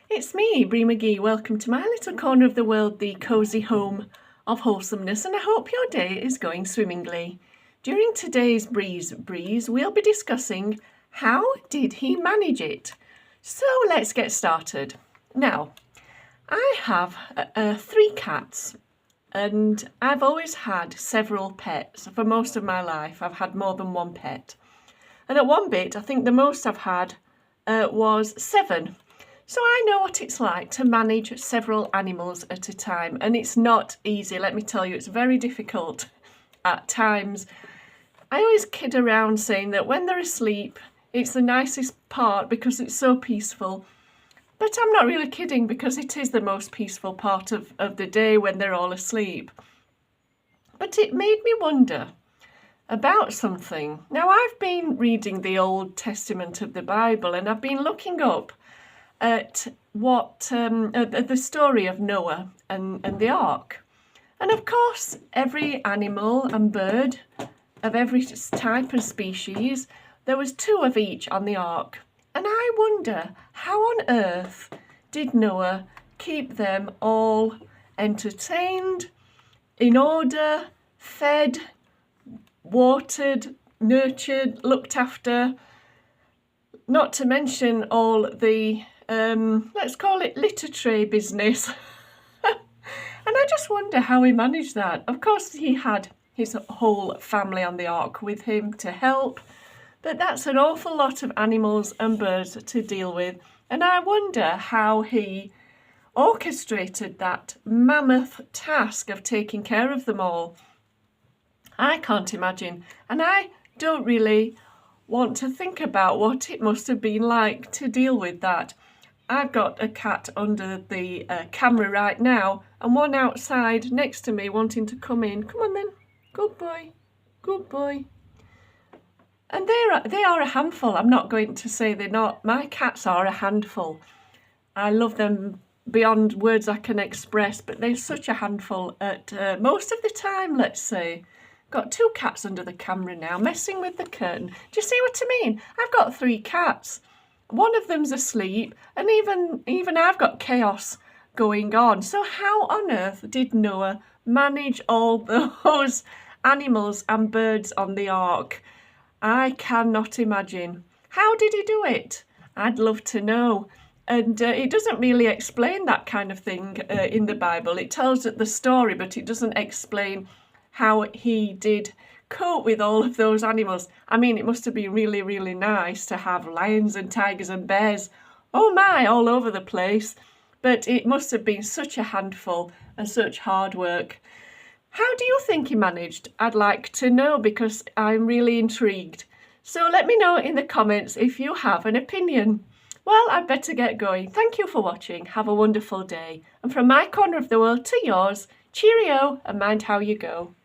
It's me, Bree McGee. Welcome to my little corner of the world, the cosy home of wholesomeness, and I hope your day is going swimmingly. During today's Breeze, we'll be discussing how did he manage it. So let's get started. Now, I have 3 cats, and I've always had several pets. For most of my life, I've had more than one pet. And at one bit, I think the most I've had was 7. So I know what it's like to manage several animals at a time, and it's not easy, let me tell you. It's very difficult at times. I always kid around saying that when they're asleep, it's the nicest part because it's so peaceful. But I'm not really kidding, because it is the most peaceful part of the day when they're all asleep. But it made me wonder about something. Now, I've been reading the Old Testament of the Bible, and I've been looking up at the story of Noah and the ark. And of course, every animal and bird of every type and species, there was 2 of each on the ark. And I wonder, how on earth did Noah keep them all entertained, in order, fed, watered, nurtured, looked after, not to mention all the let's call it litter tray business. And I just wonder how he managed that. Of course, he had his whole family on the ark with him to help, but that's an awful lot of animals and birds to deal with. And I wonder how he orchestrated that mammoth task of taking care of them all. I can't imagine, and I don't really want to think about what it must have been like to deal with that. I've got a cat under the camera right now, and one outside next to me wanting to come in. Come on then, good boy, good boy. And they are a handful. I'm not going to say they're not. My cats are a handful. I love them beyond words I can express, but they're such a handful at most of the time, let's say. Got 2 cats under the camera now, messing with the curtain. Do you see what I mean? I've got 3 cats. One of them's asleep, and even I've got chaos going on. So how on earth did Noah manage all those animals and birds on the ark? I cannot imagine. How did he do it? I'd love to know. And it doesn't really explain that kind of thing in the Bible. It tells the story, but it doesn't explain how he did cope with all of those animals. I mean, it must have been really, really nice to have lions and tigers and bears, oh my, all over the place. But it must have been such a handful and such hard work. How do you think he managed? I'd like to know, because I'm really intrigued. So let me know in the comments if you have an opinion. Well, I'd better get going. Thank you for watching. Have a wonderful day. And from my corner of the world to yours, cheerio, and mind how you go.